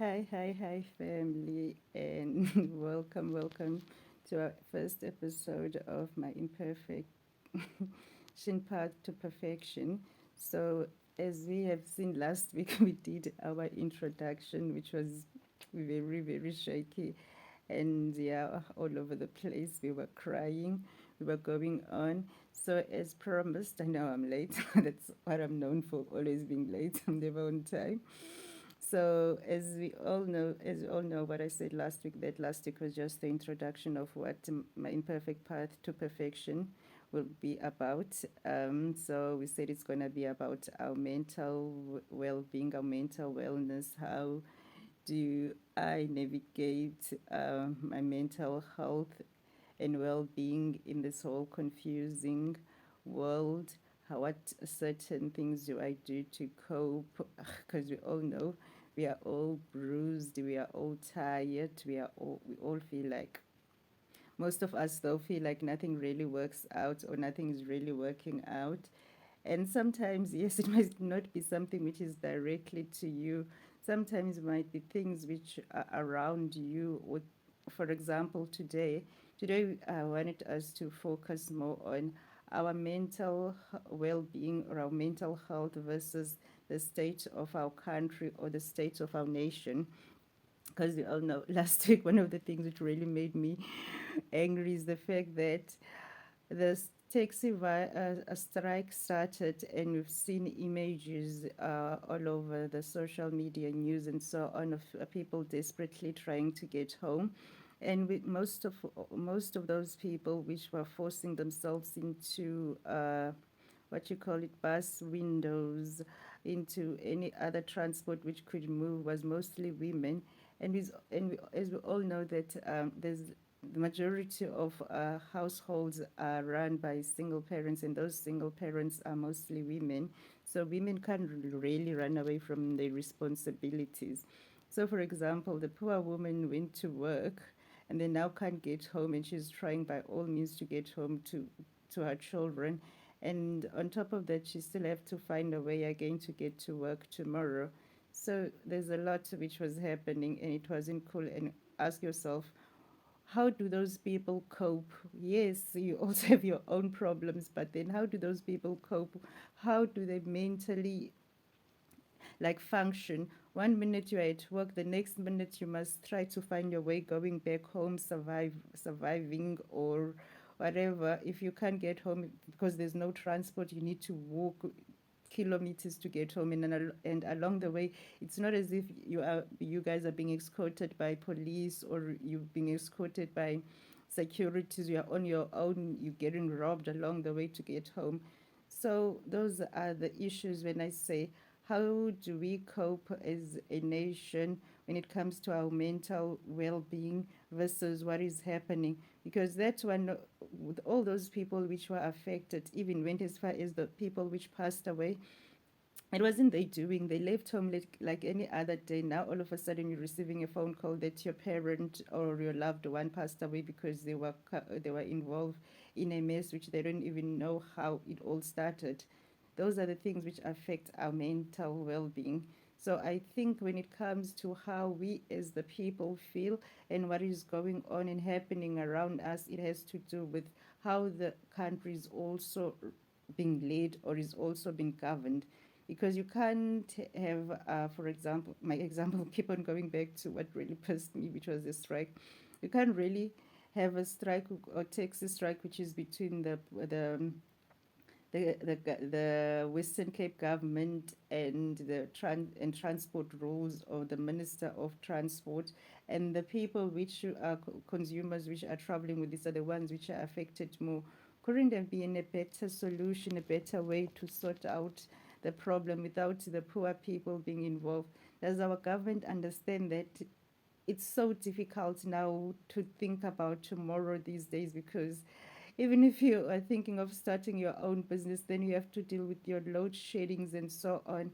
Hi, family, and welcome to our first episode of my imperfect path to perfection. So, as we have seen last week, we did our introduction, which was very shaky, and yeah, all over the place. We were crying, we were going on. So, as promised, I know I'm late. That's what I'm known for, always being late. I'm never on time. So, as we all know, what I said last week, that last week was just the introduction of what my imperfect path to perfection will be about. So, we said it's going to be about our mental well being, our mental wellness. How do I navigate my mental health and well being in this whole confusing world? What certain things do I do to cope? Because we all know we are all bruised, we are all tired, we all feel like most of us though feel like nothing really works out or nothing is really working out. And sometimes, yes, it might not be something which is directly to you. Sometimes it might be things which are around you. Or, for example, today I wanted us to focus more on our mental well-being or our mental health versus the state of our country or the state of our nation. Because we all know last week one of the things which really made me angry is the fact that the a strike started, and we've seen images all over the social media news and so on of people desperately trying to get home. And with most of those people which were forcing themselves into what you call it, bus windows, into any other transport which could move, was mostly women. As we all know that there's the majority of households are run by single parents, and those single parents are mostly women. So women can't really run away from their responsibilities. So, for example, the poor woman went to work and then now can't get home, and she's trying by all means to get home to her children. And on top of that, she still have to find a way again to get to work tomorrow. So there's a lot which was happening, and it wasn't cool. And ask yourself, how do those people cope? Yes, you also have your own problems, but then how do those people cope? How do they mentally like function? One minute you're at work, the next minute you must try to find your way going back home, surviving or whatever. If you can't get home because there's no transport, you need to walk kilometers to get home, and along the way it's not as if you guys are being escorted by police or you're being escorted by securities. You're on your own, you're getting robbed along the way to get home. So those are the issues when I say, how do we cope as a nation when it comes to our mental well-being versus what is happening? Because that's when, with all those people which were affected, even went as far as the people which passed away, it wasn't they doing. They left home like any other day. Now all of a sudden you're receiving a phone call that your parent or your loved one passed away because they were involved in a mess which they don't even know how it all started. Those are the things which affect our mental well-being. So I think when it comes to how we as the people feel and what is going on and happening around us, it has to do with how the country is also being led or is also being governed, because you can't have, for example, my example, keep on going back to what really pissed me, which was the strike. You can't really have a strike or taxi strike, which is between the Western Cape government and transport rules, or the Minister of Transport, and the people which are consumers which are traveling with this are the ones which are affected more. Couldn't there been a better solution, a better way to sort out the problem without the poor people being involved? Does our government understand that it's so difficult now to think about tomorrow these days? Because even if you are thinking of starting your own business, then you have to deal with your load sheddings and so on.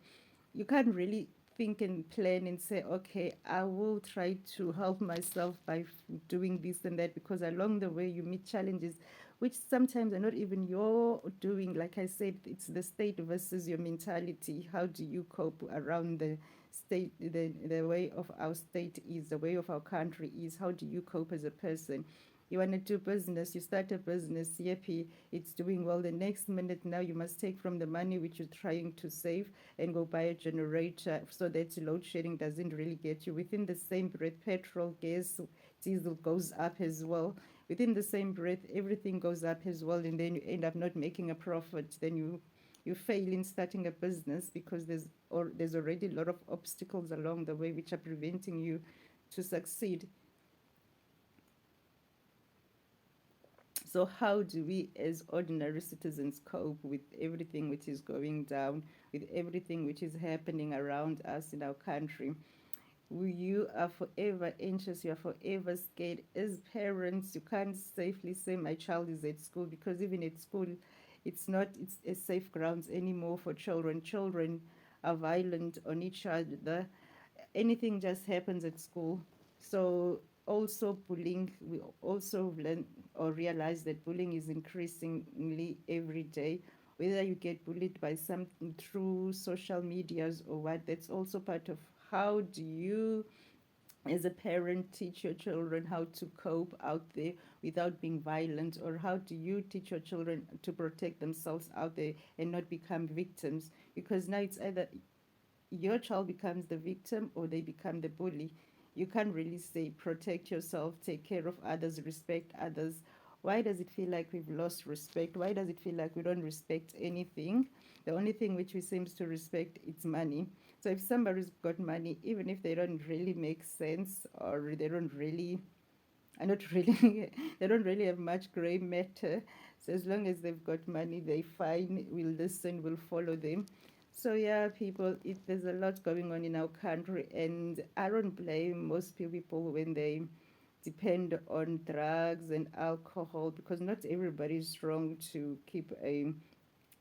You can't really think and plan and say, okay, I will try to help myself by doing this and that, because along the way you meet challenges which sometimes are not even your doing. Like I said, it's the state versus your mentality. How do you cope around state, the way of our state is, the way of our country is. How do you cope as a person? You want to do business, you start a business, yippee, it's doing well. The next minute, now you must take from the money which you're trying to save and go buy a generator so that load shedding doesn't really get you. Within the same breath, petrol, gas, diesel goes up as well. Within the same breath, everything goes up as well, and then you end up not making a profit. Then you fail in starting a business because there's already a lot of obstacles along the way which are preventing you to succeed. So how do we as ordinary citizens cope with everything which is going down, with everything which is happening around us in our country? You are forever anxious, you are forever scared. As parents, you can't safely say my child is at school, because even at school, it's a safe grounds anymore for children. Children are violent on each other. Anything just happens at school. So also bullying, we also learn or realize that bullying is increasingly every day. Whether you get bullied by something through social medias or what, that's also part of how do you as a parent teach your children how to cope out there without being violent, or how do you teach your children to protect themselves out there and not become victims? Because now it's either your child becomes the victim or they become the bully. You can't really say protect yourself, take care of others, respect others. Why does it feel like we've lost respect? Why does it feel like we don't respect anything? The only thing which we seems to respect is money. So if somebody's got money, even if they don't really make sense, or they don't really are not really they don't really have much gray matter. So as long as they've got money, they fine. We'll listen. We'll follow them. So yeah, people, there's a lot going on in our country, and I don't blame most people when they depend on drugs and alcohol, because not everybody is strong to keep a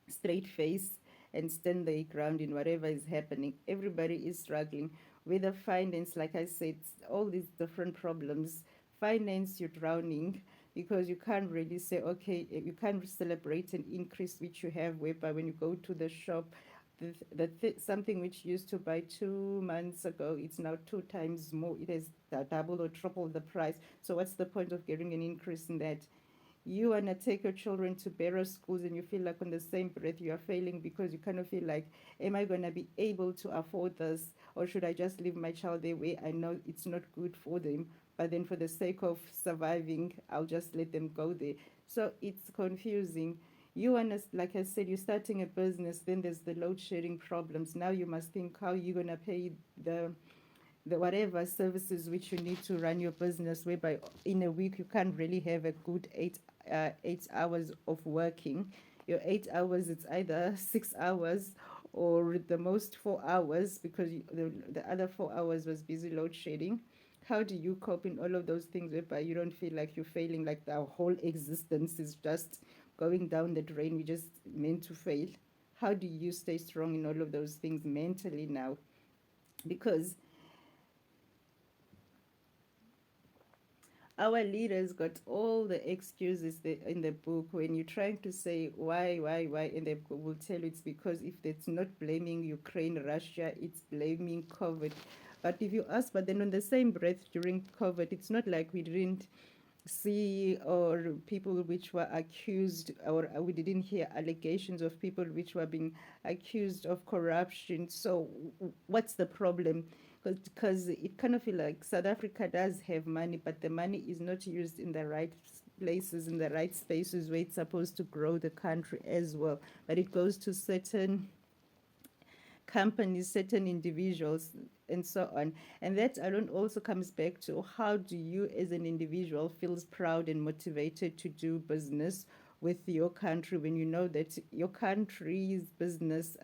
straight face and stand their ground in whatever is happening. Everybody is struggling with the finance, like I said, all these different problems. Finance, you're drowning because you can't really say, okay, you can't celebrate an increase which you have, whereby when you go to the shop, something which used to buy 2 months ago, it's now two times more. It has doubled or tripled the price. So what's the point of getting an increase in that? You want to take your children to better schools, and you feel like on the same breath you are failing, because you kind of feel like, am I going to be able to afford this, or should I just leave my child there where I know it's not good for them, but then for the sake of surviving I'll just let them go there? So it's confusing. You want to, like I said, you're starting a business, then there's the load sharing problems. Now you must think how you're going to pay the whatever services which you need to run your business, whereby in a week you can't really have a good 8 hours of working. Your 8 hours, it's either 6 hours or the most 4 hours, because the other 4 hours was busy load shedding. How do you cope in all of those things whereby you don't feel like you're failing, like our whole existence is just going down the drain, we just meant to fail? How do you stay strong in all of those things mentally now? Because our leaders got all the excuses in the book. When you're trying to say why, and they will tell you it's because if it's not blaming Ukraine, Russia, it's blaming COVID. But if you ask, but then on the same breath during COVID, it's not like we didn't see or people which were accused, or we didn't hear allegations of people which were being accused of corruption. So what's the problem? Because it kind of feel like South Africa does have money, but the money is not used in the right places, in the right spaces where it's supposed to grow the country as well, but it goes to certain companies, certain individuals, and so on. And that alone also comes back to how do you as an individual feels proud and motivated to do business with your country, when you know that your country's business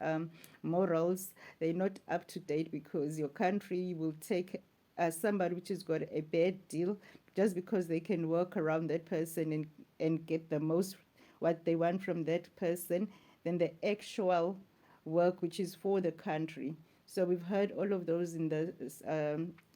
morals, they're not up to date, because your country will take somebody which has got a bad deal just because they can work around that person and get the most what they want from that person than the actual work which is for the country. So we've heard all of those in the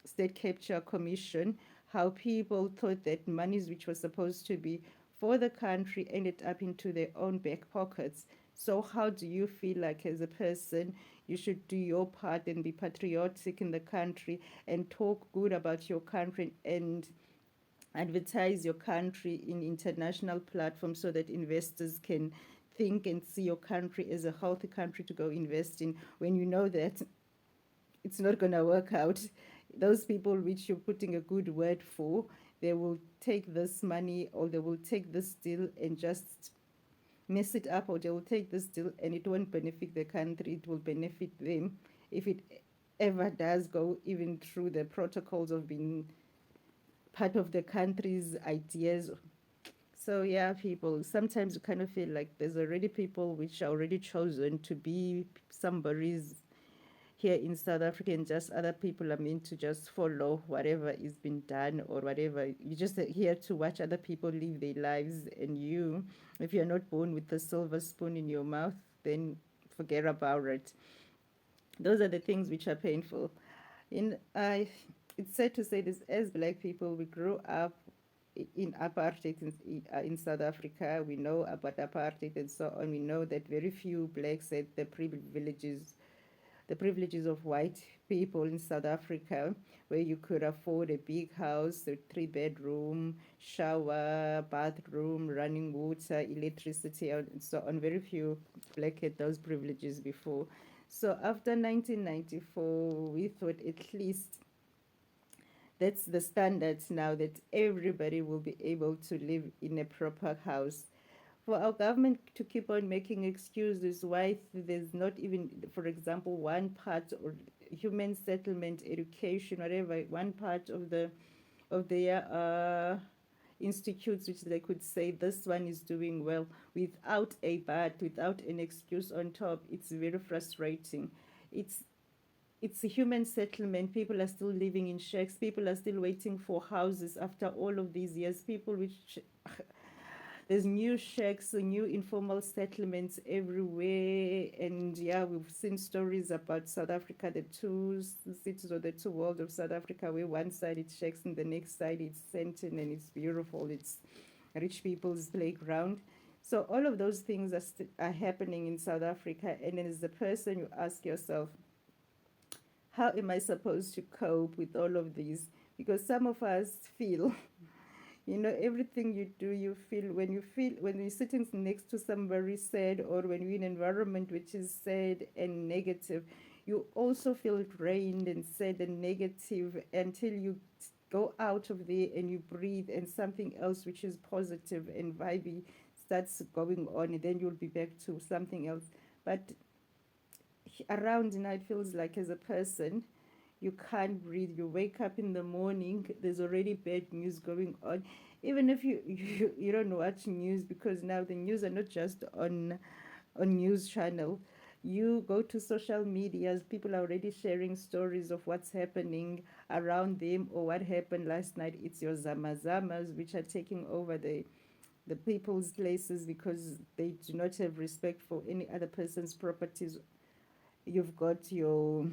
State Capture Commission, how people thought that monies which was supposed to be for the country ended up into their own back pockets. So how do you feel like as a person? You should do your part and be patriotic in the country and talk good about your country and advertise your country in international platforms so that investors can think and see your country as a healthy country to go invest in when you know that it's not going to work out. Those people which you're putting a good word for, they will take this money or they will take this deal and just mess it up, or they will take this deal and it won't benefit the country, it will benefit them if it ever does go even through the protocols of being part of the country's ideas. So yeah, people, sometimes you kind of feel like there's already people which are already chosen to be somebody's here in South Africa, and just other people are meant to just follow whatever is being done or whatever. You're just here to watch other people live their lives, and you, if you're not born with a silver spoon in your mouth, then forget about it. Those are the things which are painful. In it's sad to say this, as black people, we grew up in apartheid in South Africa. We know about apartheid and so on. We know that very few blacks had the privileges of white people in South Africa, where you could afford a big house, a 3 bedroom, shower, bathroom, running water, electricity, and so on. Very few black had those privileges before. So after 1994, we thought at least that's the standards now, that everybody will be able to live in a proper house. For our government to keep on making excuses why there's not even, for example, one part or human settlement, education, whatever, one part of their institutes which they could say this one is doing well without a but, without an excuse on top, it's very frustrating. It's it's a human settlement. People are still living in shacks. People are still waiting for houses after all of these years. People which there's new shacks, new informal settlements everywhere. And yeah, we've seen stories about South Africa, the two cities or the two worlds of South Africa, where one side it's shacks and the next side it's Sandton and it's beautiful. It's rich people's playground. So all of those things are happening in South Africa. And then as a person, you ask yourself, how am I supposed to cope with all of these? Because some of us feel, everything you do, you feel when you're sitting next to somebody sad, or when you're in an environment which is sad and negative, you also feel drained and sad and negative until you go out of there and you breathe, and something else which is positive and vibey starts going on, and then you'll be back to something else. But around now, it feels like as a person, you can't breathe. You wake up in the morning, there's already bad news going on. Even if you don't watch news, because now the news are not just on news channel. You go to social medias, people are already sharing stories of what's happening around them or what happened last night. It's your zamazamas which are taking over the people's places because they do not have respect for any other person's properties. You've got your,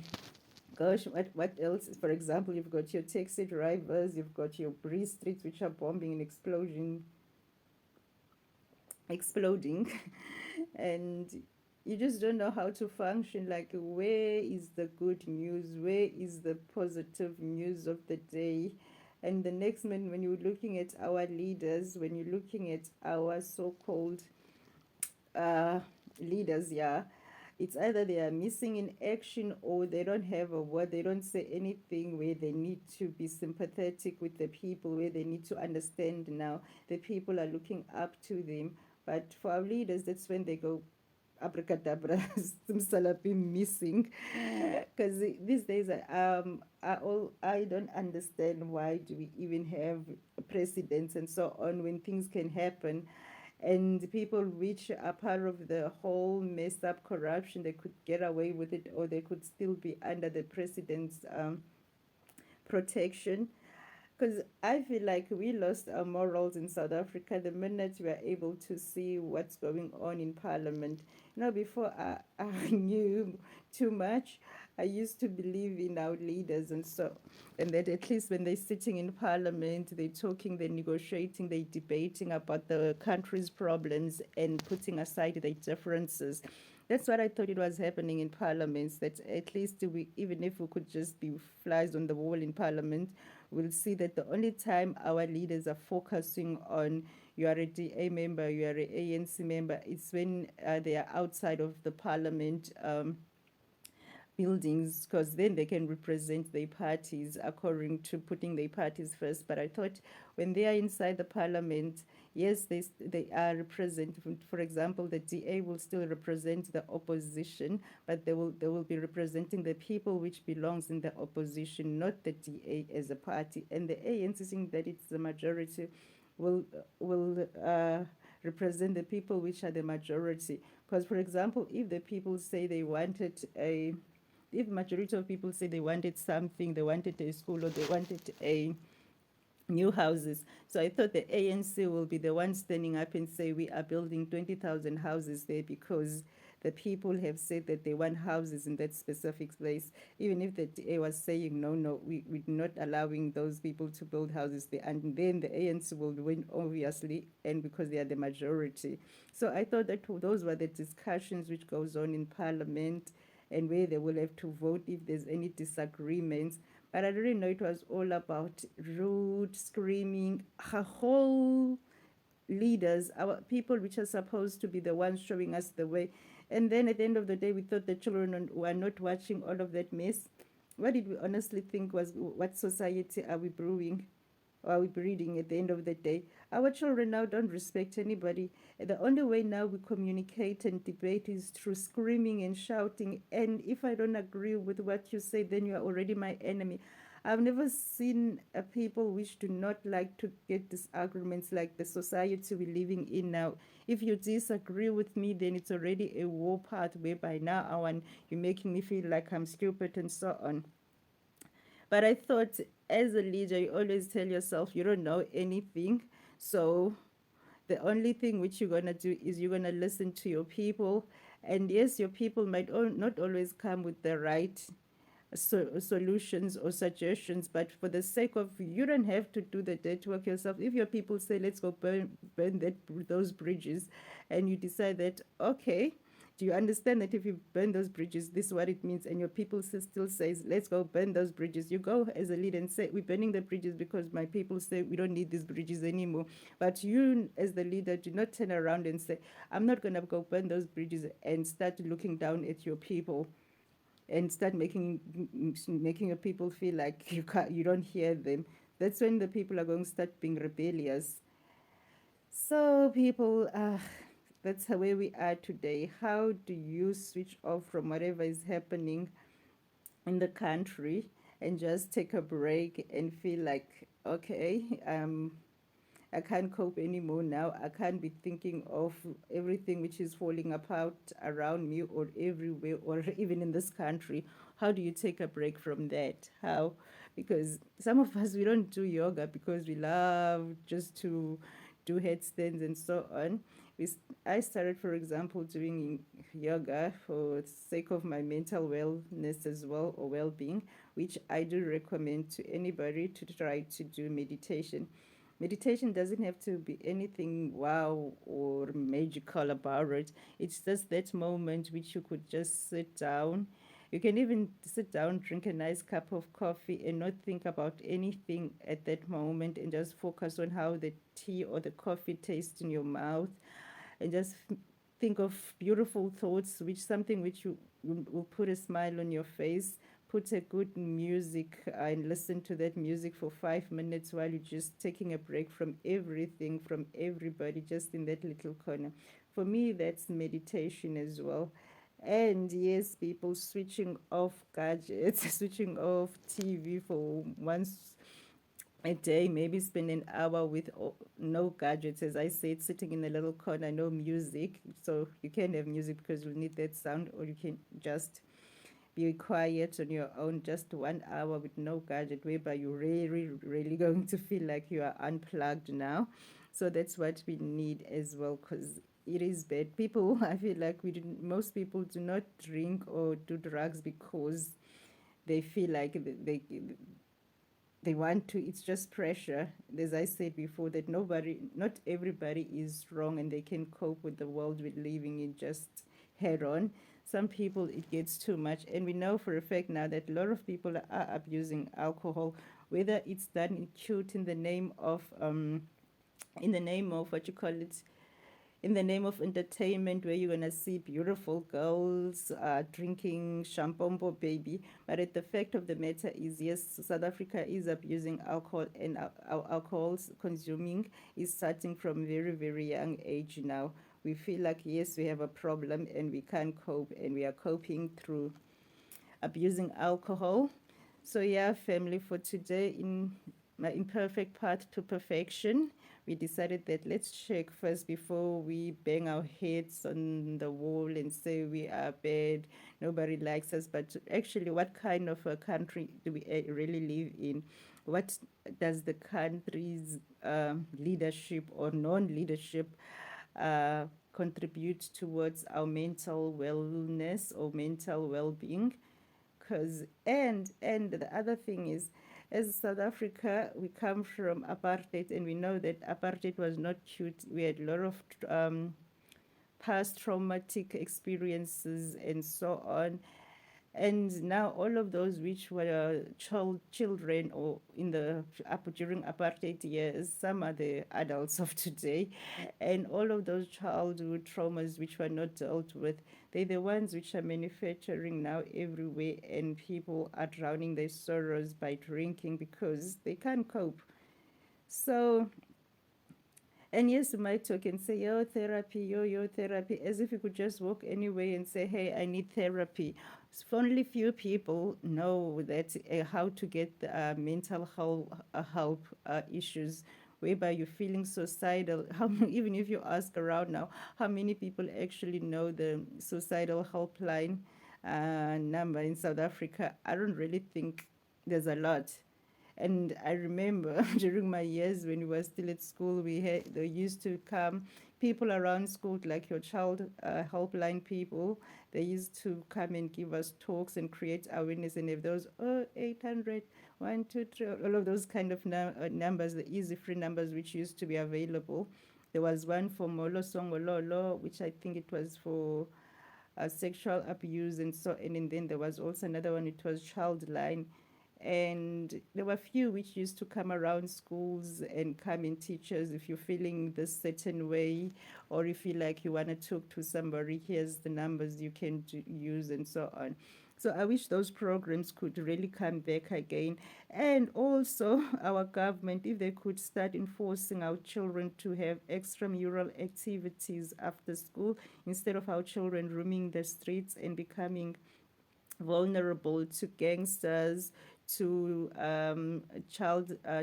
gosh, what else? For example, you've got your taxi drivers, you've got your breeze streets which are bombing and exploding, and you just don't know how to function. Like, where is the good news? Where is the positive news of the day? And the next minute, when you're looking at our leaders, when you're looking at our so-called uh, leaders, yeah, it's either they are missing in action or they don't have a word, they don't say anything where they need to be sympathetic with the people, where they need to understand now the people are looking up to them. But for our leaders, that's when they go abracadabra, simsalabim missing. Because these days, I don't understand why do we even have presidents and so on when things can happen, and people which are part of the whole messed up corruption, they could get away with it, or they could still be under the president's protection. Because I feel like we lost our morals in South Africa the minute we are able to see what's going on in Parliament. Before I knew too much, I used to believe in our leaders, and that at least when they're sitting in Parliament, they're talking, they're negotiating, they're debating about the country's problems and putting aside their differences. That's what I thought it was happening in parliaments, that at least we, even if we could just be flies on the wall in parliament, we'll see that the only time our leaders are focusing on you are a DA member, you are an ANC member, it's when they are outside of the parliament buildings, because then they can represent their parties according to putting their parties first. But I thought when they are inside the parliament, yes, they are representing. For example, the DA will still represent the opposition, but they will be representing the people which belongs in the opposition, not the DA as a party. And the ANC, seeing that it's the majority, will represent the people which are the majority. Because, for example, if the people say they wanted a if majority of people say they wanted something, they wanted a school or they wanted a new houses. So I thought the ANC will be the one standing up and say we are building 20,000 houses there because the people have said that they want houses in that specific place. Even if the DA was saying, no, no, we're not allowing those people to build houses there. And then the ANC will win, obviously, and because they are the majority. So I thought that those were the discussions which goes on in parliament and where they will have to vote if there's any disagreements. But I didn't know it was all about rude, screaming, a whole leaders, our people which are supposed to be the ones showing us the way. And then at the end of the day, we thought the children were not watching all of that mess. What did we honestly think was what society are we brewing? Or are we breeding at the end of the day? Our children now don't respect anybody. The only way now we communicate and debate is through screaming and shouting. And if I don't agree with what you say, then you are already my enemy. I've never seen a people which do not like to get disagreements like the society we're living in now. If you disagree with me, then it's already a war path whereby now I want you're making me feel like I'm stupid and so on. But I thought as a leader, you always tell yourself you don't know anything. So the only thing which you're going to do is you're going to listen to your people. And yes, your people might not always come with the right solutions or suggestions, but for the sake of you don't have to do the dirty work yourself. If your people say let's go burn those bridges, and you decide that okay, do you understand that if you burn those bridges, this is what it means, and your people still says let's go burn those bridges, you go as a leader and say we're burning the bridges because my people say we don't need these bridges anymore. But you as the leader do not turn around and say I'm not going to go burn those bridges and start looking down at your people and start making your people feel like you don't hear them. That's when the people are going to start being rebellious. So people, that's where we are today. How do you switch off from whatever is happening in the country and just take a break and feel like okay, I can't cope anymore now. I can't be thinking of everything which is falling apart around me or everywhere or even in this country. How do you take a break from that? How? Because some of us, we don't do yoga because we love just to do headstands and so on. I started, for example, doing yoga for the sake of my mental wellness as well, or well-being, which I do recommend to anybody to try to do meditation. Meditation doesn't have to be anything wow or magical about it. It's just that moment which you could just sit down. You can even sit down, drink a nice cup of coffee, and not think about anything at that moment and just focus on how the tea or the coffee tastes in your mouth and just think of beautiful thoughts, which something which you will put a smile on your face. Put a good music and listen to that music for 5 minutes while you're just taking a break from everything, from everybody, just in that little corner. For me, that's meditation as well. And yes, people switching off gadgets, switching off TV for once a day, maybe spend an hour with no gadgets, as I said, sitting in a little corner, no music. So you can have music because you'll need that sound, or you can just be quiet on your own, just 1 hour with no gadget, whereby you're really, really going to feel like you are unplugged now. So that's what we need as well, because it is bad. People, I feel like most people do not drink or do drugs because they feel like they want to. It's just pressure. As I said before, that not everybody is strong and they can cope with the world we're living in. Just head on. Some people, it gets too much. And we know for a fact now that a lot of people are abusing alcohol, whether it's done cute in the name of what you call it, in the name of entertainment, where you're gonna see beautiful girls drinking champombo baby. But the fact of the matter is, yes, South Africa is abusing alcohol, and our alcohol's consuming is starting from very very young age now. We feel like, yes, we have a problem and we can't cope, and we are coping through abusing alcohol. So, yeah, family, for today, in my imperfect path to perfection, we decided that let's check first before we bang our heads on the wall and say we are bad, nobody likes us. But actually, what kind of a country do we really live in? What does the country's leadership or non leadership contribute towards our mental wellness or mental well being? Cause and the other thing is, as South Africa, we come from apartheid, and we know that apartheid was not cute. We had a lot of past traumatic experiences and so on. And now all of those which were children or in the up during apartheid years, some are the adults of today, and all of those childhood traumas which were not dealt with, they're the ones which are manufacturing now everywhere, and people are drowning their sorrows by drinking because they can't cope. So, and yes, you might talk and say, yo, therapy, as if you could just walk anyway and say, hey, I need therapy. So only few people know that how to get mental help issues, whereby you're feeling suicidal. Even if you ask around now, how many people actually know the suicidal helpline number in South Africa? I don't really think there's a lot. And I remember during my years when we were still at school, there used to come people around school, like your child helpline people. They used to come and give us talks and create awareness. And if those 800, 123, all of those kind of numbers, the easy free numbers which used to be available. There was one for Molo Songololo, which I think it was for sexual abuse and so on. And then there was also another one, it was Childline. And there were few which used to come around schools and come and teach us, if you're feeling this certain way, or if you feel like you want to talk to somebody, here's the numbers you can use and so on. So I wish those programs could really come back again. And also our government, if they could start enforcing our children to have extramural activities after school, instead of our children roaming the streets and becoming vulnerable to gangsters, to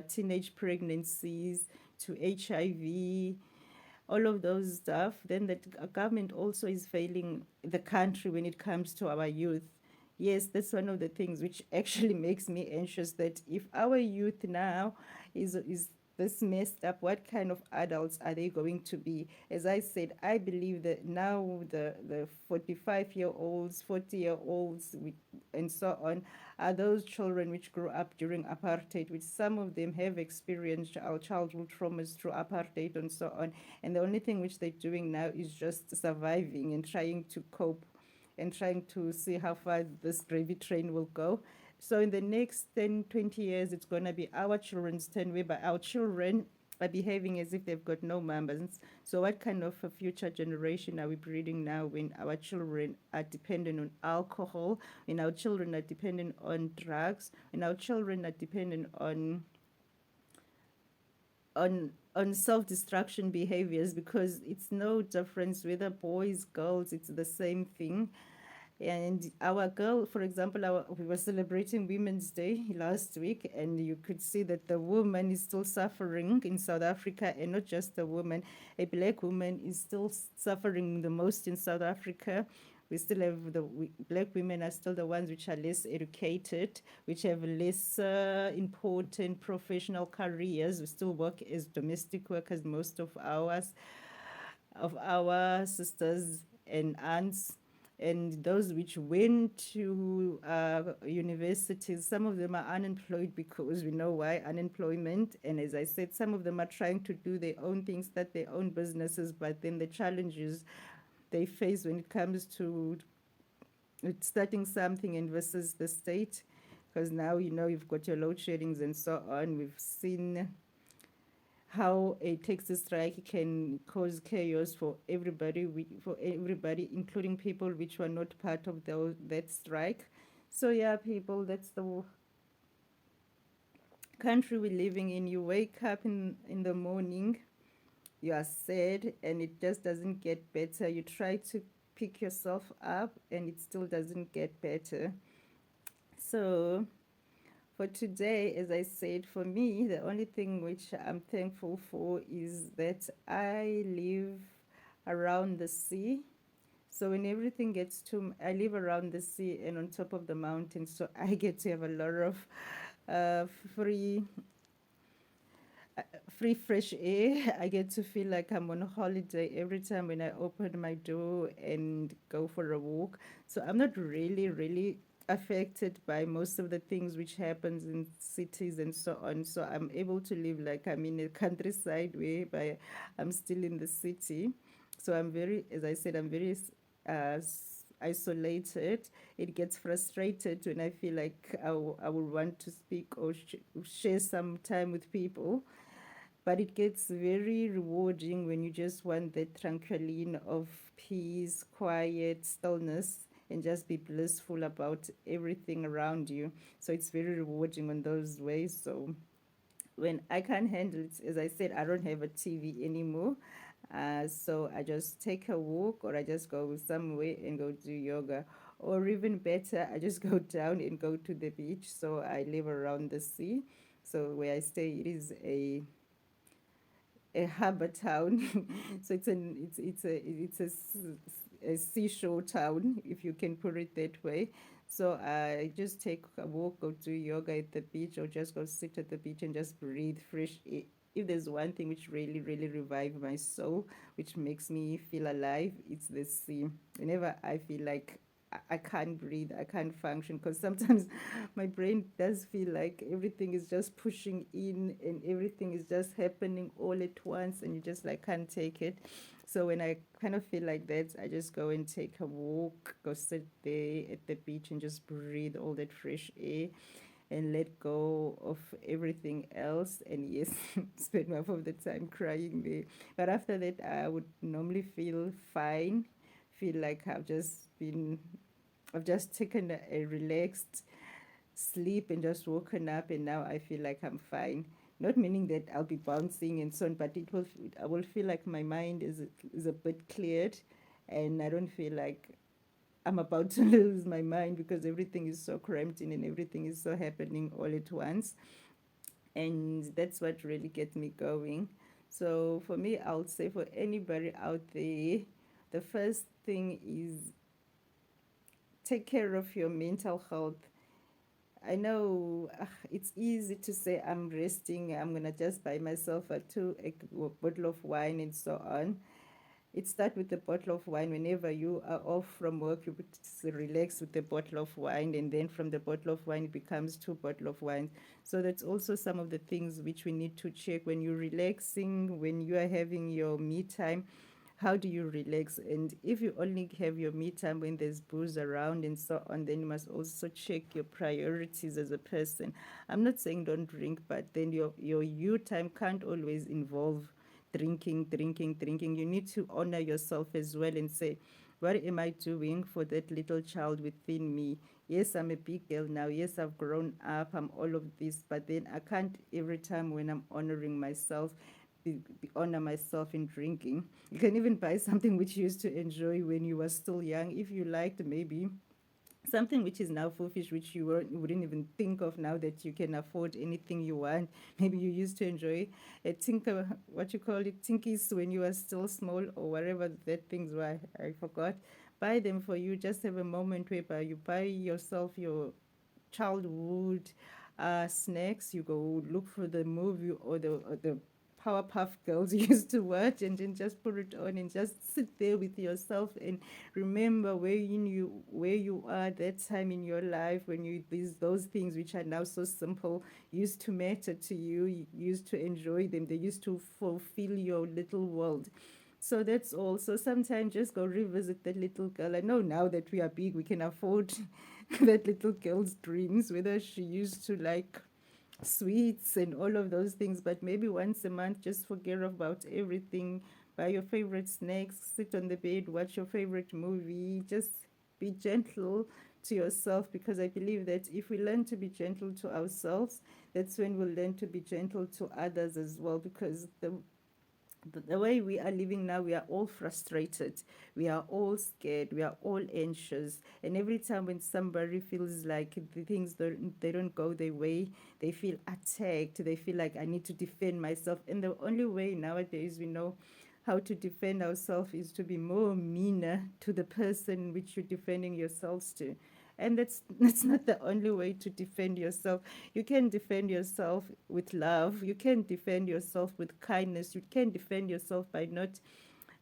teenage pregnancies, to HIV, all of those stuff, then the government also is failing the country when it comes to our youth. Yes, that's one of the things which actually makes me anxious, that if our youth now is this messed up, what kind of adults are they going to be? As I said, I believe that now the 45-year-olds, 40-year-olds, and so on, are those children which grew up during apartheid, which some of them have experienced our childhood traumas through apartheid and so on. And the only thing which they're doing now is just surviving and trying to cope and trying to see how far this gravy train will go. So in the next 10, 20 years, it's going to be our children's turn, whereby our children are behaving as if they've got no members. So what kind of a future generation are we breeding now, when our children are dependent on alcohol, when our children are dependent on drugs, when our children are dependent on self-destruction behaviors? Because it's no difference whether boys, girls, it's the same thing. And our girl, for example, we were celebrating Women's Day last week, and you could see that the woman is still suffering in South Africa, and not just the woman. A black woman is still suffering the most in South Africa. We still have black women are still the ones which are less educated, which have less important professional careers. We still work as domestic workers, most of our sisters and aunts, and those which went to universities, some of them are unemployed, because we know why unemployment. And as I said, some of them are trying to do their own things, start their own businesses, but then the challenge is they face when it comes to starting something and versus the state. Because now, you've got your load sheddings and so on. We've seen how a taxi strike can cause chaos for everybody, including people which were not part of that strike. So yeah, people, that's the country we're living in. You wake up in the morning, you are sad, and it just doesn't get better. You try to pick yourself up, and it still doesn't get better. So for today, as I said, for me, the only thing which I'm thankful for is that I live around the sea. So when everything gets too, I live around the sea and on top of the mountain, so I get to have a lot of uh, free free fresh air. I get to feel like I'm on a holiday every time when I open my door and go for a walk. So I'm not really affected by most of the things which happens in cities and so on. So I'm able to live like I'm in a countryside way, but I'm still in the city. So I'm very, as I said, I'm very isolated. It gets frustrated when I feel like I would want to speak or share some time with people, but it gets very rewarding when you just want that tranquilline of peace, quiet, stillness, and just be blissful about everything around you. So it's very rewarding on those ways. So when I can't handle it, as I said, I don't have a TV anymore. So I just take a walk or I just go somewhere and go do yoga. Or even better, I just go down and go to the beach. So I live around the sea. So where I stay, it is a harbor town. So a seashore town, if you can put it that way. So I just take a walk, go do yoga at the beach, or just go sit at the beach and just breathe fresh air. If there's one thing which really revives my soul, which makes me feel alive, it's the sea. Whenever I feel like I can't breathe, I can't function, because sometimes my brain does feel like everything is just pushing in and everything is just happening all at once, and you just like can't take it. So when I kind of feel like that, I just go and take a walk, go sit there at the beach and just breathe all that fresh air and let go of everything else. And yes, spend half of the time crying there. But after that, I would normally feel fine, feel like I've just taken a relaxed sleep and just woken up, and now I feel like I'm fine. Not meaning that I'll be bouncing and so on, but I will feel like my mind is a bit cleared, and I don't feel like I'm about to lose my mind because everything is so cramped in and everything is so happening all at once. And that's what really gets me going. So for me, I would say for anybody out there, the first thing is take care of your mental health. I know it's easy to say I'm resting, I'm gonna just buy myself a bottle of wine and so on. It starts with a bottle of wine. Whenever you are off from work, you relax with a bottle of wine, and then from the bottle of wine, it becomes two bottle of wine. So that's also some of the things which we need to check when you're relaxing, when you are having your me time. How do you relax? And if you only have your me time when there's booze around and so on, then you must also check your priorities as a person. I'm not saying don't drink, but then your you time can't always involve drinking. You need to honor yourself as well and say, what am I doing for that little child within me? Yes, I'm a big girl now. Yes, I've grown up. I'm all of this. But then I can't every time when I'm honoring myself, honor myself in drinking. You can even buy something which you used to enjoy when you were still young. If you liked maybe something which is now foolish, which you wouldn't even think of now that you can afford anything you want. Maybe you used to enjoy a tinker, what you call it, tinkies when you were still small or whatever that things were. I forgot. Buy them for you. Just have a moment whereby you buy yourself your childhood snacks. You go look for the movie or the Powerpuff Girls you used to watch, and then just put it on and just sit there with yourself and remember where you are that time in your life when those things which are now so simple used to matter to you. You used to enjoy them. They used to fulfill your little world. So that's all. So sometimes just go revisit that little girl. I know now that we are big, we can afford that little girl's dreams, whether she used to like sweets and all of those things, but maybe once a month, just forget about everything. Buy your favorite snacks, sit on the bed, watch your favorite movie. Just be gentle to yourself, because I believe that if we learn to be gentle to ourselves, that's when we'll learn to be gentle to others as well. Because the way we are living now, we are all frustrated, we are all scared, we are all anxious, and every time when somebody feels like the things they don't go their way, they feel attacked, they feel like I need to defend myself. And the only way nowadays we know how to defend ourselves is to be more meaner to the person which you're defending yourselves to. And that's not the only way to defend yourself. You can defend yourself with love, you can defend yourself with kindness, you can defend yourself by not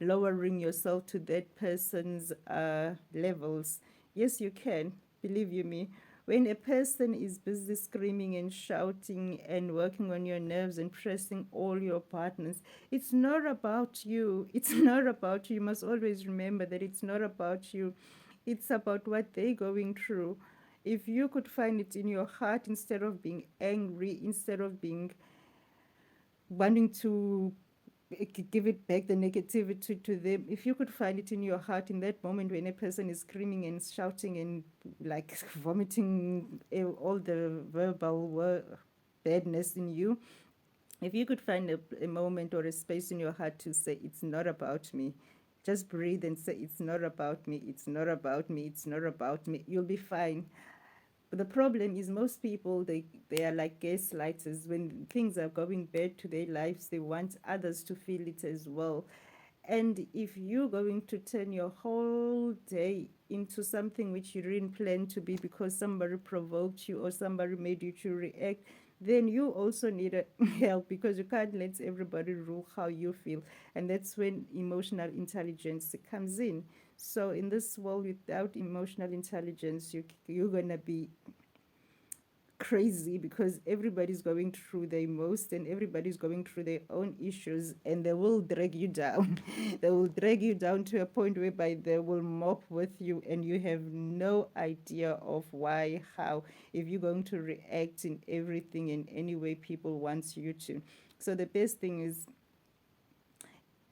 lowering yourself to that person's levels. Yes, you can, believe you me. When a person is busy screaming and shouting and working on your nerves and pressing all your partners, it's not about you. It's not about you. You must always remember that it's not about you. It's about what they're going through. If you could find it in your heart, instead of being angry, instead of being wanting to give it back the negativity to them, if you could find it in your heart in that moment when a person is screaming and shouting and like vomiting all the badness in you, if you could find a moment or a space in your heart to say, it's not about me, just breathe and say, it's not about me, it's not about me, it's not about me, you'll be fine. But the problem is most people, they are like gaslighters. When things are going bad to their lives, they want others to feel it as well. And if you're going to turn your whole day into something which you didn't plan to be because somebody provoked you or somebody made you to react, then you also need help, because you can't let everybody rule how you feel. And that's when emotional intelligence comes in. So in this world without emotional intelligence, you're gonna be crazy, because everybody's going through their most and everybody's going through their own issues, and they will drag you down. They will drag you down to a point whereby they will mop with you and you have no idea of why, how, if you're going to react in everything in any way people want you to. So the best thing is,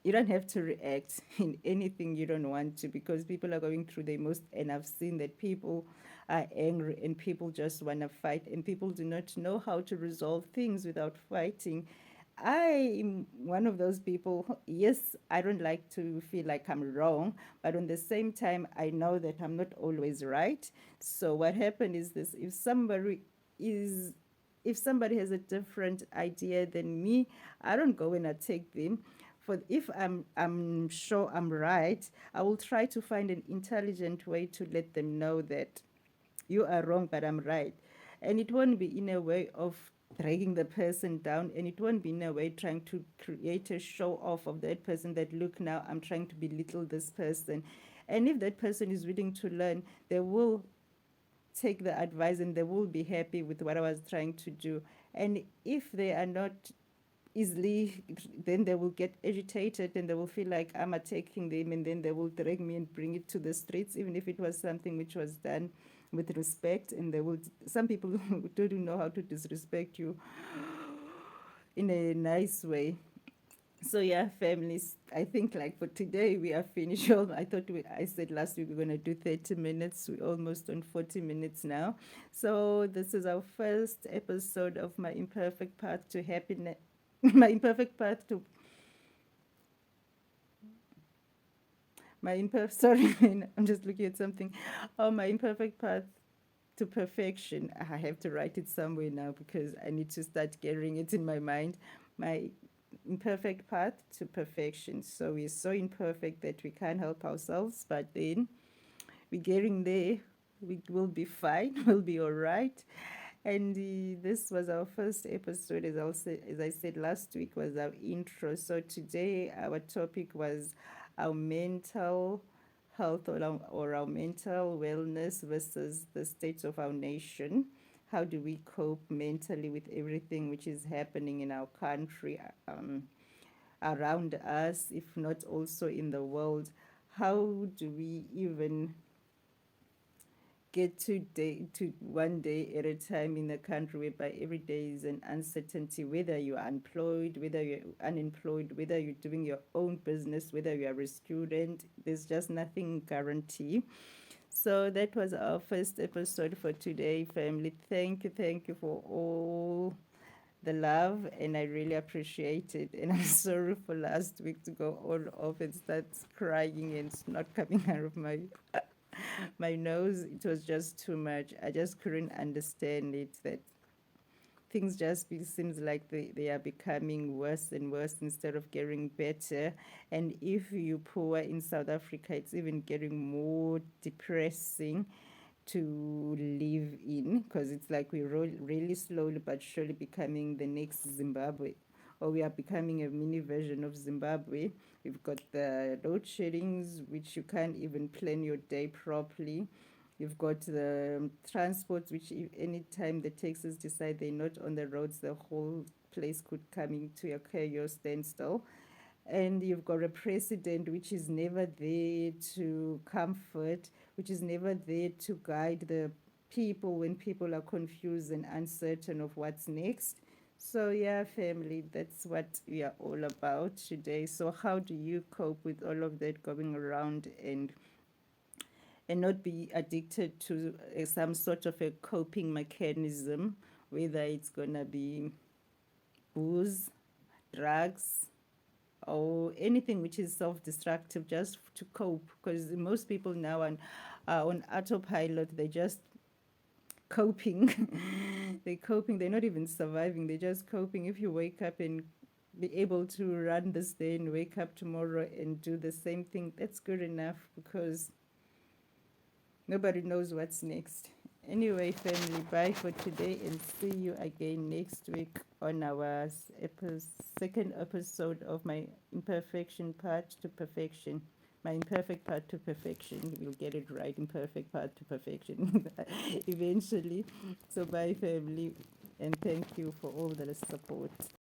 you don't have to react in anything you don't want to, because people are going through their most, and I've seen that people are angry and people just want to fight, and people do not know how to resolve things without fighting. I am one of those people. Yes, I don't like to feel like I'm wrong, but on the same time, I know that I'm not always right. So what happened is this: is if somebody has a different idea than me, I don't go and attack them. For if I'm sure I'm right, I will try to find an intelligent way to let them know that you are wrong, but I'm right. And it won't be in a way of dragging the person down, and it won't be in a way trying to create a show off of that person, that look, now I'm trying to belittle this person. And if that person is willing to learn, they will take the advice and they will be happy with what I was trying to do. And if they are not easily, then they will get agitated and they will feel like I'm attacking them, and then they will drag me and bring it to the streets, even if it was something which was done with respect. And they will, some people do know how to disrespect you in a nice way. So yeah, families, I think like for today we are finished. I said last week we're gonna do 30 minutes. We're almost on 40 minutes now. So this is our first episode of my imperfect path to happiness. My imperfect path to sorry, I'm just looking at something. Oh, my imperfect path to perfection. I have to write it somewhere now because I need to start getting it in my mind. My imperfect path to perfection. So we're so imperfect that we can't help ourselves, but then we're getting there. We will be fine. We'll be all right. And this was our first episode, as I said last week, was our intro. So today our topic was our mental health, or our mental wellness versus the state of our nation. How do we cope mentally with everything which is happening in our country? around us, if not also in the world. How do we even get to one day at a time in a country whereby every day is an uncertainty, whether you're employed, whether you're unemployed, whether you're doing your own business, whether you are a student, there's just nothing guarantee. So that was our first episode for today, family. Thank you for all the love, and I really appreciate it. And I'm sorry for last week to go all off and start crying and it's not coming out of my nose. It was just too much. I just couldn't understand it, that things just seems like they are becoming worse and worse instead of getting better. And if you poor in South Africa, it's even getting more depressing to live in, because it's like we're really slowly but surely becoming the next Zimbabwe, or we are becoming a mini version of Zimbabwe. We've got the load sheddings, which you can't even plan your day properly. You've got the transports, which if any time the taxis decide they're not on the roads, the whole place could come into a chaos standstill. And you've got a president which is never there to comfort, which is never there to guide the people when people are confused and uncertain of what's next. So, yeah, family, that's what we are all about today. So, how do you cope with all of that going around, and not be addicted to some sort of a coping mechanism, whether it's going to be booze, drugs, or anything which is self-destructive, just to cope? Because most people now are on autopilot. They're just coping. They're coping. They're not even surviving. They're just coping. If you wake up and be able to run this day and wake up tomorrow and do the same thing, that's good enough, because nobody knows what's next. Anyway, family, bye for today and see you again next week on our second episode of my imperfection part to perfection. My imperfect part to perfection. We'll get it right. Imperfect part to perfection eventually. So, bye, family, and thank you for all the support.